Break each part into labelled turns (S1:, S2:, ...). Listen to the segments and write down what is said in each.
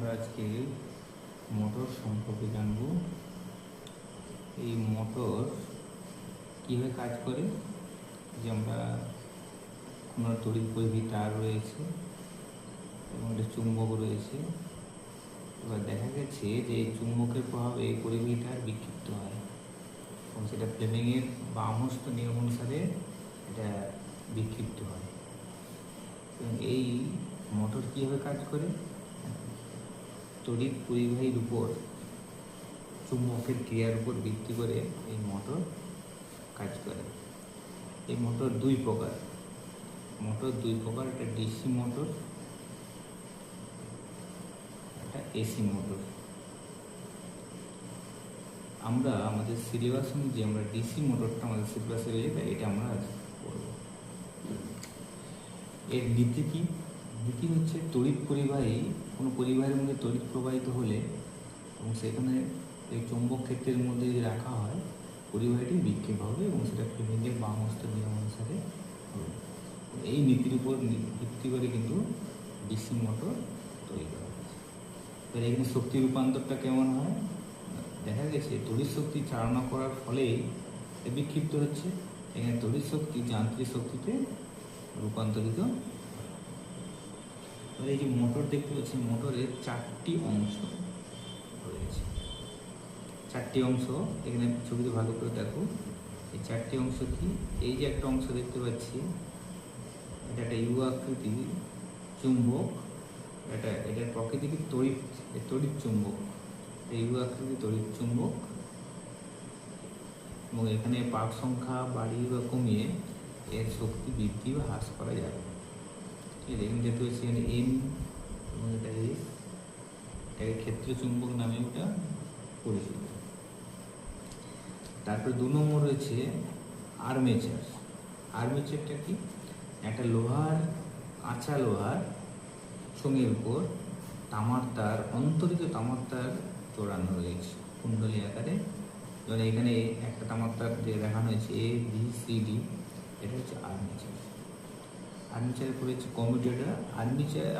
S1: আমরা আজকে মোটর সম্পর্কে জানব। এই মোটর কীভাবে কাজ করে, যে আমরা কোনো তড়িৎ পরিবাহী তার রয়েছে এবং একটা চুম্বক রয়েছে। এবার দেখা গেছে যে এই চুম্বকের প্রভাবে এই পরিবাহী তার বিক্ষিপ্ত হয় এবং সেটা ফ্লেমিংয়ের বামহস্ত নিয়ম অনুসারে এটা বিক্ষিপ্ত হয়। এবং এই মোটর কীভাবে কাজ করে, তড়িৎ পরিবাহীর উপর চুম্বকের ক্রিয়ার উপর ভিত্তি করে এই মোটর কাজ করে। এই মোটর দুই প্রকার, একটা ডিসি মোটর, একটা এসি মোটর। আমরা আমাদের সিলেবাস অনুযায়ী আমরা ডিসি মোটরটা আমাদের সিলেবাসে রয়েছে, তাই এটা আমরা আজ পড়ব। এর নীতি কি? নীতি হচ্ছে তড়িৎ পরিবাহী, কোনো পরিবাহের মধ্যে তড়িৎ প্রবাহিত হলে এবং সেখানে এই চৌম্বক ক্ষেত্রের মধ্যে যদি রাখা হয়, পরিবাহীটি বিক্ষেপ হবে এবং সেটা ফ্লেমিংয়ের বামহস্ত নিয়ম অনুসারে হবে। এই নীতির উপর ভিত্তি করে কিন্তু ডিসি মোটর তৈরি করা হয়েছে। এবার এখানে শক্তি রূপান্তরটা কেমন হয়? দেখা গেছে তড়িৎ শক্তি চালনা করার ফলেই বিক্ষিপ্ত হচ্ছে। এখানে তড়িৎ শক্তি যান্ত্রিক শক্তিতে রূপান্তরিত। এই যে মোটর দেখতে পাচ্ছি, মোটরের চারটি অংশ রয়েছে। চারটি অংশ এখানে ছবিতে ভালো করে দেখো। এই চারটি অংশ কি? এই যে একটা অংশ দেখতে পাচ্ছি, এটা একটা ইউ আকৃতি চুম্বক, এটার প্রকৃতি কি তড়িৎ চুম্বক, ইউ আকৃতি তড়িৎ চুম্বক। এবং এখানে পাক সংখ্যা বাড়িয়ে বা কমিয়ে এর শক্তি বৃদ্ধি বা হ্রাস করা যাবে। ঠিক আছে, এখানে দেখতে পাচ্ছি এখানে এন এবং এটা এস, এটাকে ক্ষেত্র চুম্বক নামে ওটা পরিচিত। তারপরে 2 নম্বর রয়েছে আর্মেচার। আর্মেচারটা কি? একটা কাঁচা লোহার চোঙের উপর তামার তার, অন্তরিত তামার তার জোড়ানো রয়েছে কুণ্ডলী আকারে। যেমন এখানে একটা তামার তার দিয়ে দেখানো হয়েছে এ বি সি ডি, এটা হচ্ছে আর্মেচার। আর্মেচারের পরে হচ্ছে কমিউটেটর।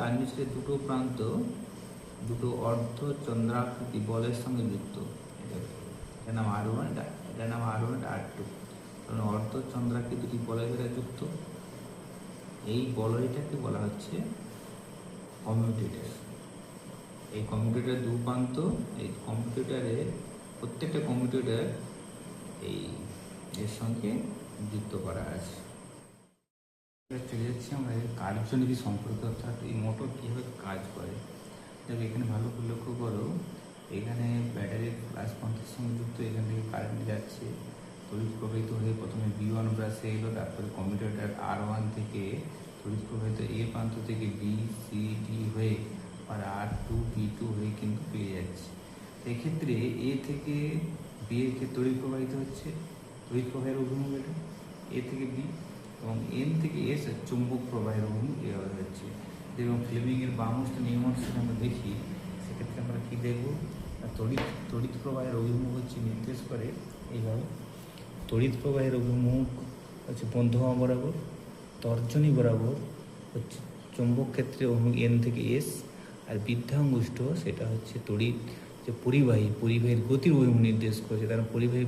S1: আর্মেচারের দুটো প্রান্ত দুটো অর্ধ চন্দ্রাকৃতি বলের সঙ্গে যুক্ত। এটার নাম R1, এটার নাম R1, R2। কারণ অর্ধ চন্দ্রাকৃতি দুটি বলয় দ্বারা যুক্ত। এই বলয়টাকে বলা হচ্ছে কমিউটেটর। এই কমিউটেটর দু প্রান্ত, এই কমিউটেটরের প্রত্যেকটা কমিউটেটর এর সঙ্গে যুক্ত করা আছে। চলে যাচ্ছি আমরা এর কার্যনীতি সম্পর্কে, অর্থাৎ এই মোটর কীভাবে কাজ করে। তবে এখানে ভালো করে লক্ষ্য করো, এখানে ব্যাটারির প্লাস প্রান্তের সঙ্গে যুক্ত, এখান থেকে কারেন্ট যাচ্ছে, তড়িৎ প্রবাহিত হয়ে প্রথমে B1 ব্রাশে এলো, তারপরে কমিউটেটর R1 থেকে তড়িৎ প্রবাহিত এ প্রান্ত থেকে বি সি ডি হয়ে আর R2 B2 হয়ে কিন্তু পেয়ে যাচ্ছে। এক্ষেত্রে এ থেকে বি এর ক্ষেত্রে তড়িৎ প্রবাহিত হচ্ছে, তড়িৎ প্রবাহের অভিমুখ এটা এ থেকে বি, এবং এন থেকে এস চুম্বক প্রবাহের অভিমুখ এভাবে হচ্ছে। এবং ফ্লেমিংয়ের বামহস্ত নিয়ম অনুসারে আমরা দেখি, সেক্ষেত্রে আমরা কী দেখব, তড়িৎ প্রবাহের অভিমুখ হচ্ছে নির্দেশ করে এইভাবে। তড়িৎ প্রবাহের অভিমুখ হচ্ছে মধ্যমা বরাবর, তর্জনী বরাবর হচ্ছে চুম্বক ক্ষেত্রে অভিমুখ এন থেকে এস, আর বৃদ্ধাঙ্গুষ্ঠ সেটা হচ্ছে তড়িৎ যে পরিবাহীর গতির অভিমুখ নির্দেশ করেছে। কারণ পরিবাহী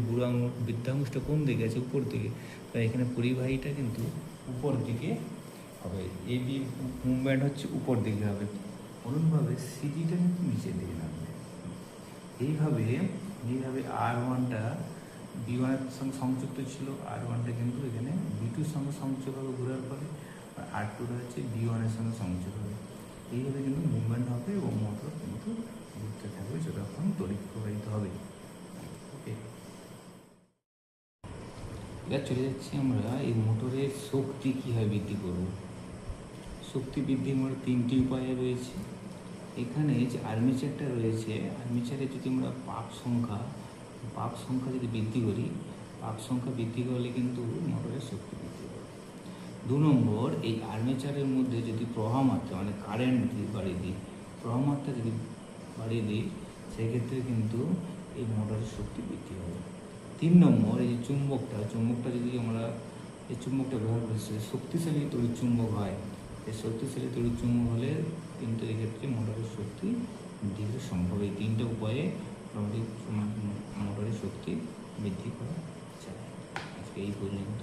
S1: বৃদ্ধাঙ্গুষ্ঠ কোন দিকে আছে? উপর দিকে। তাই এখানে পরিবাহীটা কিন্তু উপর দিকে হবে, এ বি মুভমেন্ট হচ্ছে উপর দিকে হবে, অনুরূপভাবে সিডিটা কিন্তু নিচের দিকে নামবে। এইভাবে R1টা B1 এর সঙ্গে সংযুক্ত ছিল, R1টা কিন্তু এখানে B2 সঙ্গে সংযোগ হবে ঘোরার পরে, আর R2টা হচ্ছে B1 এর সঙ্গে সংযোগ হবে। এইভাবে কিন্তু মুভমেন্ট হবে এবং মোটর কিন্তু ঘুরতে থাকবে যতক্ষণ তড়িৎ প্রবাহিত হবে। ওকে, এবার চলে যাচ্ছি আমরা এই মোটরের শক্তি কীভাবে বৃদ্ধি করব। শক্তি বৃদ্ধির মোট 3টি উপায় রয়েছে। এখানে যে আর্মেচারটা রয়েছে, আর্মেচারে যদি আমরা পাক সংখ্যা যদি বৃদ্ধি করি, পাক সংখ্যা বৃদ্ধি করলে কিন্তু মোটরের শক্তি বৃদ্ধি করে। 2 নম্বর, এই আর্মেচারের মধ্যে যদি প্রবাহ মাত্রা মানে কারেন্ট যদি বাড়িয়ে দিই, প্রবাহ মাত্রা যদি বাড়িয়ে দিই, সেক্ষেত্রে কিন্তু এই মোটরের শক্তি বৃদ্ধি হবে। 3 নম্বর, এই যে চুম্বকটা যদি আমরা এই চুম্বকটা ব্যবহার করি, শক্তিশালী তড়িৎ চুম্বক হয়। এই শক্তিশালী তড়িৎ চুম্বক হলে কিন্তু এক্ষেত্রে মোটরের শক্তি সম্ভব। এই তিনটে উপায়ে মোটামুটি মোটরের শক্তি বৃদ্ধি করা যায়। আজকে এই পর্যন্ত।